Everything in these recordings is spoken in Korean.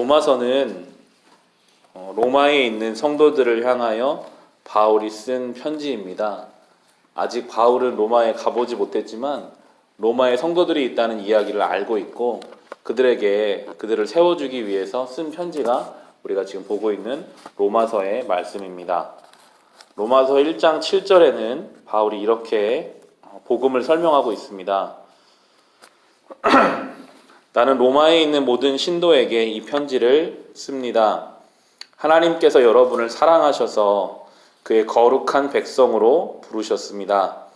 로마서는 로마에 있는 성도들을 향하여 바울이 쓴 편지입니다. 아직 바울은 로마에 가보지 못했지만 로마에 성도들이 있다는 이야기를 알고 있고 그들을 세워주기 위해서 쓴 편지가 우리가 지금 보고 있는 로마서의 말씀입니다. 로마서 1장 7절에는 바울이 이렇게 복음을 설명하고 있습니다. 나는 로마에 있는 모든 신도에게 이 편지를 씁니다. 하나님께서 여러분을 사랑하셔서 그의 거룩한 백성으로 부르셨습니다.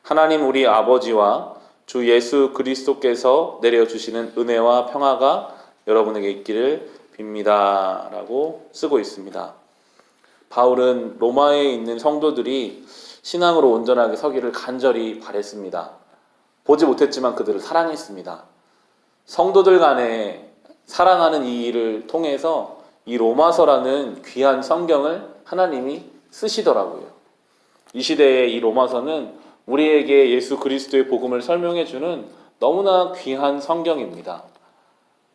하나님 우리 아버지와 주 예수 그리스도께서 내려주시는 은혜와 평화가 여러분에게 있기를 빕니다. 라고 쓰고 있습니다. 바울은 로마에 있는 성도들이 신앙으로 온전하게 서기를 간절히 바랬습니다. 보지 못했지만 그들을 사랑했습니다. 성도들 간에 사랑하는 이 일을 통해서 이 로마서라는 귀한 성경을 하나님이 쓰시더라고요. 이 시대의 이 로마서는 우리에게 예수 그리스도의 복음을 설명해주는 너무나 귀한 성경입니다.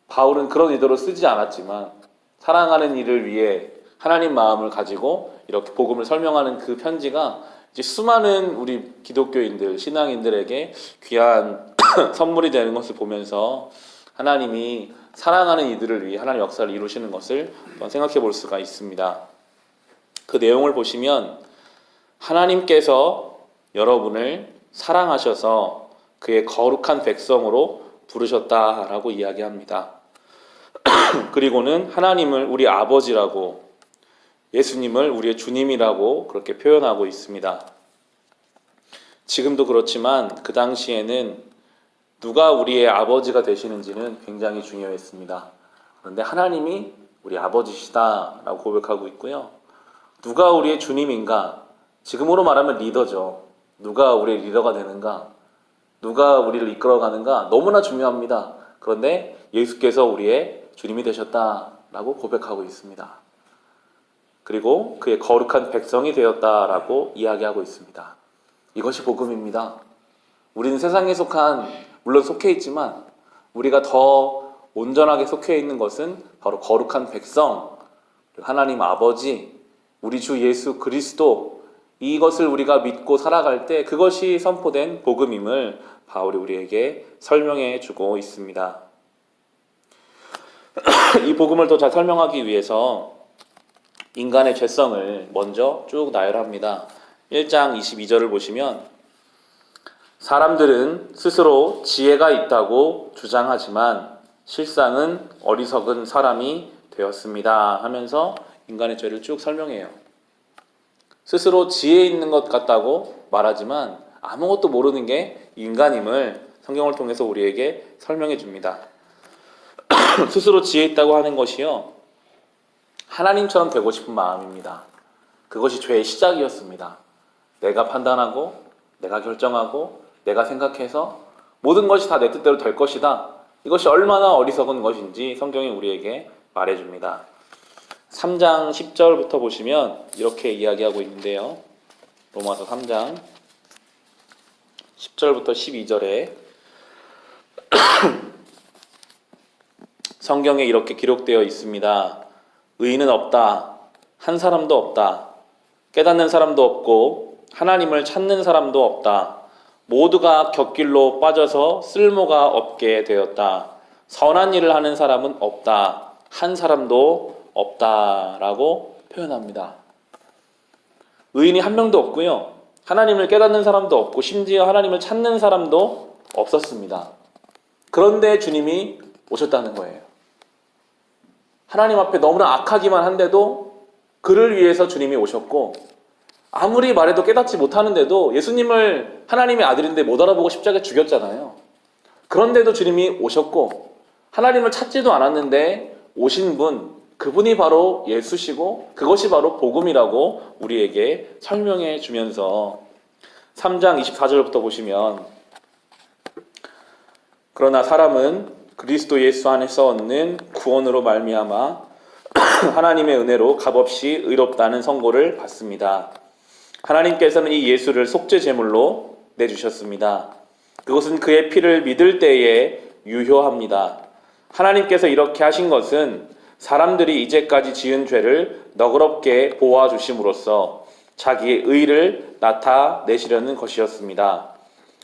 바울은 그런 의도로 쓰지 않았지만 사랑하는 이를 위해 하나님 마음을 가지고 이렇게 복음을 설명하는 그 편지가 이제 수많은 우리 기독교인들, 신앙인들에게 귀한 선물이 되는 것을 보면서 하나님이 사랑하는 이들을 위해 하나님 역사를 이루시는 것을 생각해 볼 수가 있습니다. 그 내용을 보시면 하나님께서 여러분을 사랑하셔서 그의 거룩한 백성으로 부르셨다라고 이야기합니다. 그리고는 하나님을 우리 아버지라고, 예수님을 우리의 주님이라고 그렇게 표현하고 있습니다. 지금도 그렇지만 그 당시에는 누가 우리의 아버지가 되시는지는 굉장히 중요했습니다. 그런데 하나님이 우리 아버지시다라고 고백하고 있고요. 누가 우리의 주님인가? 지금으로 말하면 리더죠. 누가 우리의 리더가 되는가? 누가 우리를 이끌어가는가? 너무나 중요합니다. 그런데 예수께서 우리의 주님이 되셨다라고 고백하고 있습니다. 그리고 그의 거룩한 백성이 되었다라고 이야기하고 있습니다. 이것이 복음입니다. 우리는 세상에 물론 속해 있지만 우리가 더 온전하게 속해 있는 것은 바로 거룩한 백성, 하나님 아버지, 우리 주 예수 그리스도, 이것을 우리가 믿고 살아갈 때 그것이 선포된 복음임을 바울이 우리에게 설명해 주고 있습니다. 이 복음을 더 잘 설명하기 위해서 인간의 죄성을 먼저 쭉 나열합니다. 1장 22절을 보시면 사람들은 스스로 지혜가 있다고 주장하지만 실상은 어리석은 사람이 되었습니다 하면서 인간의 죄를 쭉 설명해요. 스스로 지혜 있는 것 같다고 말하지만 아무것도 모르는 게 인간임을 성경을 통해서 우리에게 설명해 줍니다. 스스로 지혜 있다고 하는 것이요, 하나님처럼 되고 싶은 마음입니다. 그것이 죄의 시작이었습니다. 내가 판단하고 내가 결정하고 내가 생각해서 모든 것이 다 내 뜻대로 될 것이다. 이것이 얼마나 어리석은 것인지 성경이 우리에게 말해줍니다. 3장 10절부터 보시면 이렇게 이야기하고 있는데요. 로마서 3장 10절부터 12절에 성경에 이렇게 기록되어 있습니다. 의인은 없다. 한 사람도 없다. 깨닫는 사람도 없고 하나님을 찾는 사람도 없다. 모두가 곁길로 빠져서 쓸모가 없게 되었다. 선한 일을 하는 사람은 없다. 한 사람도 없다라고 표현합니다. 의인이 한 명도 없고요. 하나님을 깨닫는 사람도 없고 심지어 하나님을 찾는 사람도 없었습니다. 그런데 주님이 오셨다는 거예요. 하나님 앞에 너무나 악하기만 한데도 그를 위해서 주님이 오셨고, 아무리 말해도 깨닫지 못하는데도 예수님을 하나님의 아들인데 못 알아보고 십자가에 죽였잖아요. 그런데도 주님이 오셨고, 하나님을 찾지도 않았는데 오신 분, 그분이 바로 예수시고 그것이 바로 복음이라고 우리에게 설명해 주면서 3장 24절부터 보시면 그러나 사람은 그리스도 예수 안에서 얻는 구원으로 말미암아 하나님의 은혜로 값없이 의롭다는 선고를 받습니다. 하나님께서는 이 예수를 속죄 제물로 내주셨습니다. 그것은 그의 피를 믿을 때에 유효합니다. 하나님께서 이렇게 하신 것은 사람들이 이제까지 지은 죄를 너그럽게 보아 주심으로써 자기의 의를 나타내시려는 것이었습니다.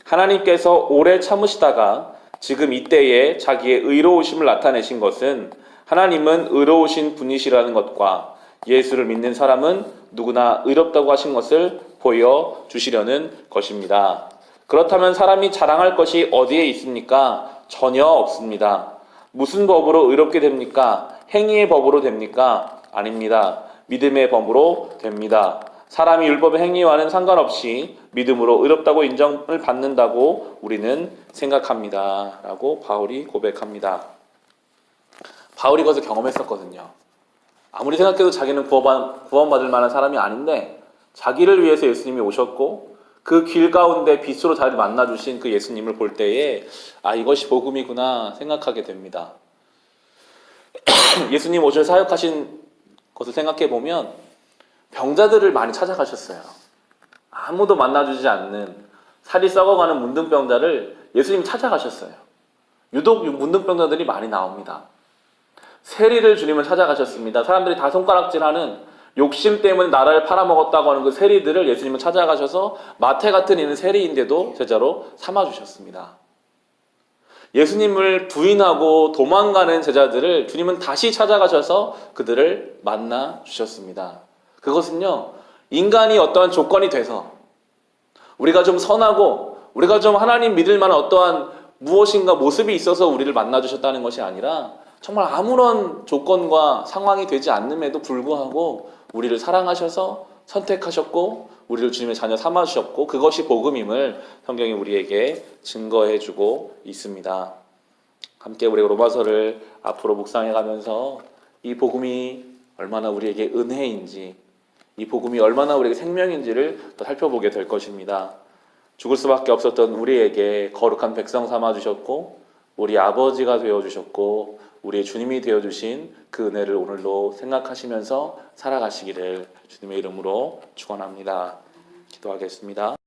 하나님께서 오래 참으시다가 지금 이때에 자기의 의로우심을 나타내신 것은 하나님은 의로우신 분이시라는 것과 예수를 믿는 사람은 누구나 의롭다고 하신 것을 보여주시려는 것입니다. 그렇다면 사람이 자랑할 것이 어디에 있습니까? 전혀 없습니다. 무슨 법으로 의롭게 됩니까? 행위의 법으로 됩니까? 아닙니다. 믿음의 법으로 됩니다. 사람이 율법의 행위와는 상관없이 믿음으로 의롭다고 인정을 받는다고 우리는 생각합니다. 라고 바울이 고백합니다. 바울이 그것을 경험했었거든요. 아무리 생각해도 자기는 구원받을 만한 사람이 아닌데 자기를 위해서 예수님이 오셨고 그 길 가운데 빛으로 자기를 만나주신 그 예수님을 볼 때에 이것이 복음이구나 생각하게 됩니다. 예수님 오셔서 사역하신 것을 생각해 보면 병자들을 많이 찾아가셨어요. 아무도 만나주지 않는 살이 썩어가는 문둥병자를 예수님이 찾아가셨어요. 유독 문둥병자들이 많이 나옵니다. 세리를 주님은 찾아가셨습니다. 사람들이 다 손가락질하는 욕심 때문에 나라를 팔아먹었다고 하는 그 세리들을 예수님은 찾아가셔서 마태 같은 이는 세리인데도 제자로 삼아주셨습니다. 예수님을 부인하고 도망가는 제자들을 주님은 다시 찾아가셔서 그들을 만나주셨습니다. 그것은요, 인간이 어떠한 조건이 돼서 우리가 좀 선하고 우리가 좀 하나님 믿을 만한 어떠한 무엇인가 모습이 있어서 우리를 만나주셨다는 것이 아니라 정말 아무런 조건과 상황이 되지 않음에도 불구하고 우리를 사랑하셔서 선택하셨고 우리를 주님의 자녀 삼아주셨고 그것이 복음임을 성경이 우리에게 증거해주고 있습니다. 함께 우리 로마서를 앞으로 묵상해가면서 이 복음이 얼마나 우리에게 은혜인지 이 복음이 얼마나 우리에게 생명인지를 더 살펴보게 될 것입니다. 죽을 수밖에 없었던 우리에게 거룩한 백성 삼아주셨고 우리 아버지가 되어주셨고 우리의 주님이 되어주신 그 은혜를 오늘도 생각하시면서 살아가시기를 주님의 이름으로 축원합니다. 기도하겠습니다.